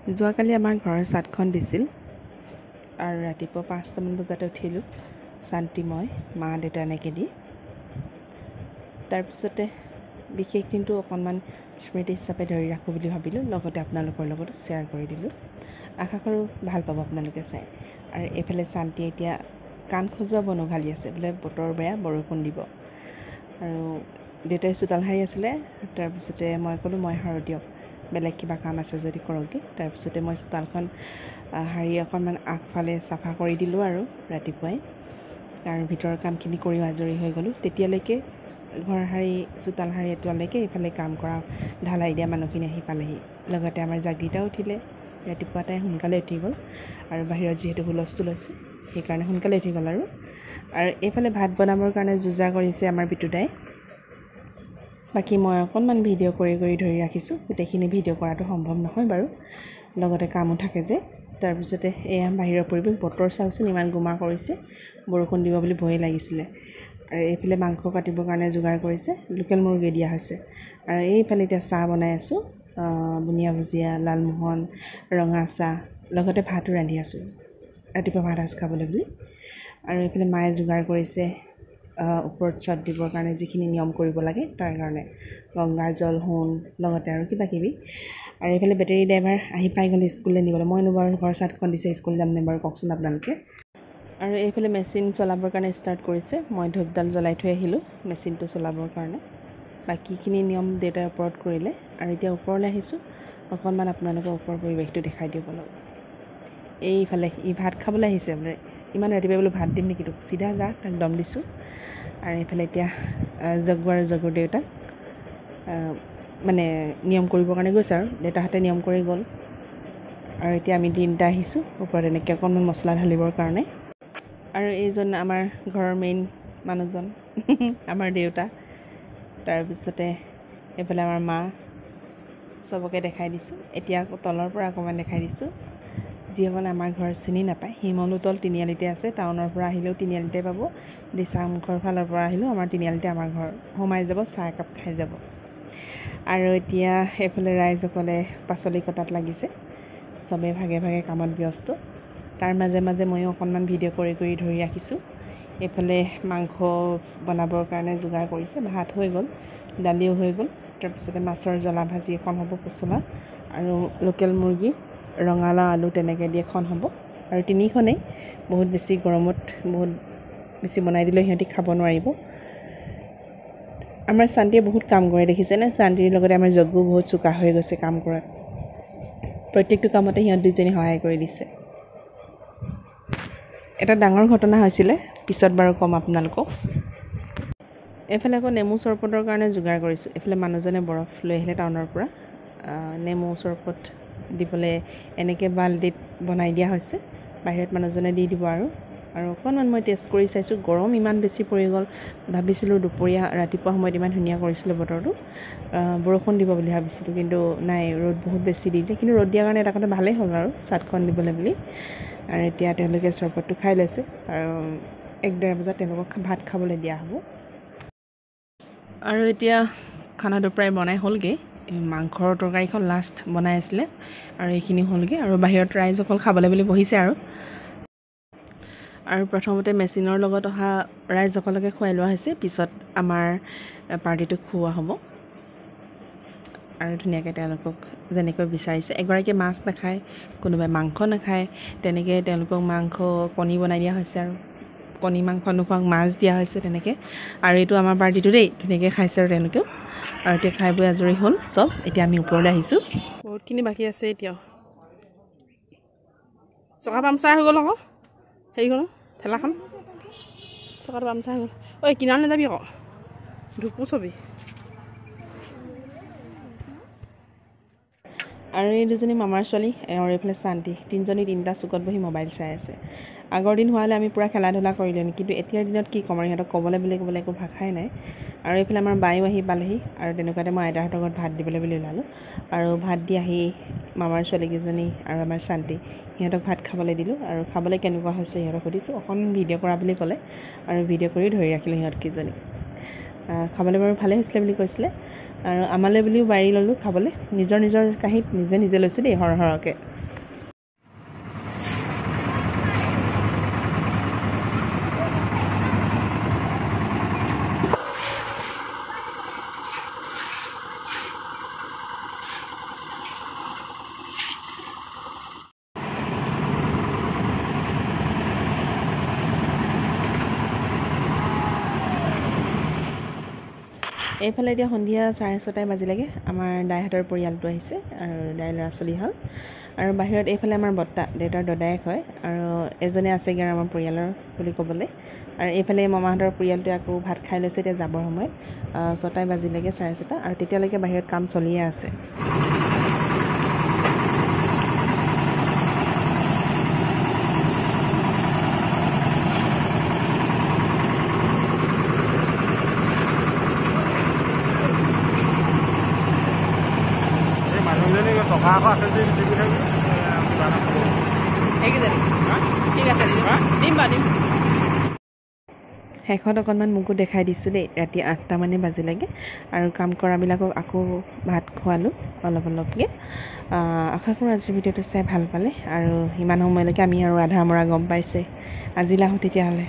যোৱাকালি আমাৰ ঘৰৰ ছাদখন দিছিল আৰু ৰাতিপুৱা 5টামান বজাতে উঠিলোঁ শান্তি মই মা দেউতা এনেকৈ দি তাৰপিছতে বিশেষ কিন্তু অকণমান স্মৃতি হিচাপে ধৰি ৰাখোঁ বুলি ভাবিলোঁ লগতে আপোনালোকৰ লগত শ্বেয়াৰ কৰি দিলোঁ আশা কৰোঁ ভাল পাব আপোনালোকে চাই আৰু এইফালে শান্তি এতিয়া কাণ খজোৱা বন উঘালি আছে বোলে বতৰ বেয়া বৰষুণ দিব আৰু দেউতাই চোতাল সাৰি আছিলে তাৰপিছতে মই ক'লোঁ মই সাৰোঁ দিয়ক বেলেগ কিবা কাম আছে যদি কৰকগৈ তাৰপিছতে মই চোতালখন সাৰি অকণমান আগফালে চাফা কৰি দিলোঁ আৰু ৰাতিপুৱাই আৰু ভিতৰৰ কামখিনি কৰি আজৰি হৈ গ'লোঁ তেতিয়ালৈকে ঘৰ সাৰি চোতাল সাৰি এটোৱালৈকে এইফালে কাম কৰা ঢালাই দিয়া মানুহখিনি আহি পালেহি লগতে আমাৰ জাগৃতাও উঠিলে ৰাতিপুৱা তাই সোনকালে উঠি গ'ল আৰু বাহিৰত যিহেতু হুলস্থুল হৈছে সেইকাৰণে সোনকালে উঠি গ'ল আৰু এইফালে ভাত বনাবৰ কাৰণে যোজা কৰিছে আমাৰ বিতুদাই বাকী মই অকণমান ভিডিঅ' কৰি ধৰি ৰাখিছোঁ গোটেইখিনি ভিডিঅ' কৰাটো সম্ভৱ নহয় বাৰু লগতে কামো থাকে যে তাৰপিছতে এয়া বাহিৰৰ পৰিৱেশ বতৰ চাওকচোন ইমান গোমা কৰিছে বৰষুণ দিব বুলি ভয়ে লাগিছিলে আৰু এইফালে মাংস কাটিবৰ কাৰণে যোগাৰ কৰিছে লোকেল মুৰ্গী দিয়া হৈছে আৰু এইফালে এতিয়া চাহ বনাই আছোঁ বুনিয়া ভুজিয়া লালমোহন ৰঙা চাহ লগতে ভাতো ৰান্ধি আছোঁ ৰাতিপুৱা ভাত সাজ খাবলৈ বুলি আৰু এইফালে মায়ে যোগাৰ কৰিছে ওপৰত ছট দিবৰ কাৰণে যিখিনি নিয়ম কৰিব লাগে তাৰ কাৰণে গংগা জল সোণ লগতে আৰু কিবাকিবি আৰু এইফালে বেটেৰী ড্ৰাইভাৰ আহি পাই গ'লে স্কুললৈ নিবলৈ মইনো বাৰু ঘৰ ছাদখন দিছে স্কুল যাম নে বাৰু কওকচোন আপোনালোকে আৰু এইফালে মেচিন চলাবৰ কাৰণে ষ্টাৰ্ট কৰিছে মই ধূপডাল জ্বলাই থৈ আহিলোঁ মেচিনটো চলাবৰ কাৰণে বাকীখিনি নিয়ম দেউতাৰ ওপৰত কৰিলে আৰু এতিয়া ওপৰলৈ আহিছোঁ অকণমান আপোনালোকৰ ওপৰৰ পৰিৱেশটো দেখাই দিব অলপ এইফালে ই ভাত খাবলৈ আহিছে বোলে ইমান ৰাতিপুৱাই বোলো ভাত দিম নেকি তোক চিধা যা তাক দম দিছোঁ আৰু এইফালে এতিয়া জগু আৰু জগুৰ দেউতাক মানে নিয়ম কৰিবৰ কাৰণে গৈছে আৰু দেউতাহঁতে নিয়ম কৰি গ'ল আৰু এতিয়া আমি তিনিটা আহিছোঁ ওপৰত এনেকৈ অকণমান মছলা ঢালিবৰ কাৰণে আৰু এইজন আমাৰ ঘৰৰ মেইন মানুহজন আমাৰ দেউতা তাৰপিছতে এইফালে আমাৰ মা চবকে দেখাই দিছোঁ এতিয়া আকৌ তলৰ পৰা অকণমান দেখাই দিছোঁ যিসকলে আমাৰ ঘৰ চিনি নাপায় শিমলুতল তিনিআলিতে আছে টাউনৰ পৰা আহিলেও তিনিআলিতে পাব দিচাংমুখৰ ফালৰ পৰা আহিলেও আমাৰ তিনিআলিতে আমাৰ ঘৰ সোমাই যাব চাহ একাপ খাই যাব আৰু এতিয়া এইফালে ৰাইজসকলে পাচলি কটাত লাগিছে চবেই ভাগে ভাগে কামত ব্যস্ত তাৰ মাজে মাজে ময়ো অকণমান ভিডিঅ' কৰি ধৰি ৰাখিছোঁ এইফালে মাংস বনাবৰ কাৰণে যোগাৰ কৰিছে ভাত হৈ গ'ল দালিও হৈ গ'ল তাৰপিছতে মাছৰ জ্বলা ভাজি এখন হ'ব পচলা আৰু লোকেল মুৰ্গী ৰঙালাও আলু তেনেকৈ দি এখন হ'ব আৰু তিনিখনেই বহুত বেছি গৰমত বহুত বেছি বনাই দিলেও সিহঁতি খাব নোৱাৰিব আমাৰ শান্তিয়ে বহুত কাম কৰে দেখিছেনে শান্তিৰ লগতে আমাৰ জগ্গু বহুত চোকা হৈ গৈছে কাম কৰাত প্ৰত্যেকটো কামতে সিহঁত দুজনী সহায় কৰি দিছে এটা ডাঙৰ ঘটনা হৈছিলে পিছত বাৰু ক'ম আপোনালোকক এইফালে আকৌ নেমু চৰবতৰ কাৰণে যোগাৰ কৰিছোঁ এইফালে মানুহজনে বৰফ লৈ আহিলে টাউনৰ পৰা নেমু চৰবত দিবলৈ এনেকৈ বাল্টিত বনাই দিয়া হৈছে বাহিৰত মানুহজনে দি দিব আৰু অকণমান মই টেষ্ট কৰি চাইছোঁ গৰম ইমান বেছি পৰি গ'ল ভাবিছিলোঁ দুপৰীয়া ৰাতিপুৱা সময়ত ইমান ধুনীয়া কৰিছিলোঁ বতৰটো বৰষুণ দিব বুলি ভাবিছিলোঁ কিন্তু নাই ৰ'দ বহুত বেছি দি দিলে কিন্তু ৰ'দ দিয়াৰ কাৰণে এটা কথা ভালেই হ'ল আৰু ছাদখন দিবলৈ বুলি আৰু এতিয়া তেওঁলোকে চৰবতটো খাই লৈছে আৰু 1-1:30 বজাত তেওঁলোকক ভাত খাবলৈ দিয়া হ'ব আৰু এতিয়া খানাটো প্ৰায় বনাই হ'লগৈ মাংসৰ তৰকাৰীখন লাষ্ট বনাই আছিলে আৰু এইখিনি হ'লগৈ আৰু বাহিৰত ৰাইজ অকল খাবলৈ বুলি বহিছে আৰু প্ৰথমতে মেচিনৰ লগত অহা ৰাইজসকলকে খুৱাই লোৱা হৈছে পিছত আমাৰ পাৰ্টিটোক খুওৱা হ'ব আৰু ধুনীয়াকৈ তেওঁলোকক যেনেকৈ বিচাৰিছে এগৰাকীয়ে মাছ নাখায় কোনোবাই মাংস নাখায় তেনেকৈ তেওঁলোকক মাংস কণী বনাই দিয়া হৈছে আৰু কণী মাংস নোখোৱাক মাছ দিয়া হৈছে তেনেকৈ আৰু এইটো আমাৰ পাৰ্টিটো দেই ধুনীয়াকৈ খাইছে আৰু তেওঁলোকেও আৰু এতিয়া খাই বৈ আজৰি হ'ল চব এতিয়া আমি ওপৰলৈ আহিছোঁ বহুতখিনি বাকী আছে এতিয়াও চকা পামচাৰ হৈ গ'ল আকৌ হেৰি হ'ল ঠেলাখন চকাটো পামচাৰ হৈ গ'ল ঐ কিনাৰত নাযাবি আকৌ ঢুকো ছবি আৰু এই দুজনী মামাৰ ছোৱালী আৰু এইফালে শান্তি তিনিজনী তিনিটা চুকত বহি মোবাইল চাই আছে আগৰ দিন হোৱালে আমি পূৰা খেলা ধূলা কৰিলোঁ কিন্তু এতিয়াৰ দিনত কি ক'ম আৰু সিহঁতক ক'বলৈ একো ভাষাই নাই আৰু এইফালে আমাৰ বায়ো আহি পালেহি আৰু তেনেকুৱাতে মই আইতাহঁতৰ ঘৰত ভাত দিবলৈ বুলি ওলালোঁ আৰু ভাত দি আহি মামাৰ ছোৱালীকেইজনী আৰু আমাৰ শান্তি সিহঁতক ভাত খাবলৈ দিলোঁ আৰু খাবলৈ কেনেকুৱা হৈছে সিহঁতক সুধিছোঁ অকণমান ভিডিঅ' কৰা বুলি ক'লে আৰু ভিডিঅ' কৰি ধৰি ৰাখিলোঁ সিহঁতকেইজনী খাবলৈ বাৰু ভালেই হৈছিলে বুলি কৈছিলে আৰু আমালৈ বুলিও বাৰী ল'লোঁ খাবলৈ নিজৰ কাঁহীত নিজে লৈছোঁ দেই সৰহকৈ এইফালে এতিয়া সন্ধিয়া 6:30 বাজিলেগৈ আমাৰ দাইহঁতৰ পৰিয়ালটো আহিছে আৰু দাইৰ ল'ৰা ছোৱালী হ'ল আৰু বাহিৰত এইফালে আমাৰ বৰ্তা দেউতাৰ দদায়েক হয় আৰু এজনে আছেগৈ আৰু আমাৰ পৰিয়ালৰ বুলি ক'বলৈ আৰু এইফালে মামাহঁতৰ পৰিয়ালটোৱে আকৌ ভাত খাই লৈছে এতিয়া যাবৰ সময়ত 6 বাজিলেগৈ 6:30 আৰু তেতিয়ালৈকে বাহিৰত কাম চলিয়ে আছে টকা আকৌ আছে যদি দিব থাকিব এইকেইজনী ঠিক আছে দিম বাৰু দিম শেষত অকণমান মোকো দেখাই দিছোঁ দেই ৰাতি 8টা মানে বাজিলেগৈ আৰু কাম কৰাবিলাকক আকৌ ভাত খোৱালোঁ অলপকৈ আশা কৰোঁ আজিৰ ভিডিঅ'টো চাই ভাল পালে আৰু ইমান সময়লৈকে আমি আৰু আধা মৰা গম পাইছে আজিলৈ আহোঁ তেতিয়াহ'লে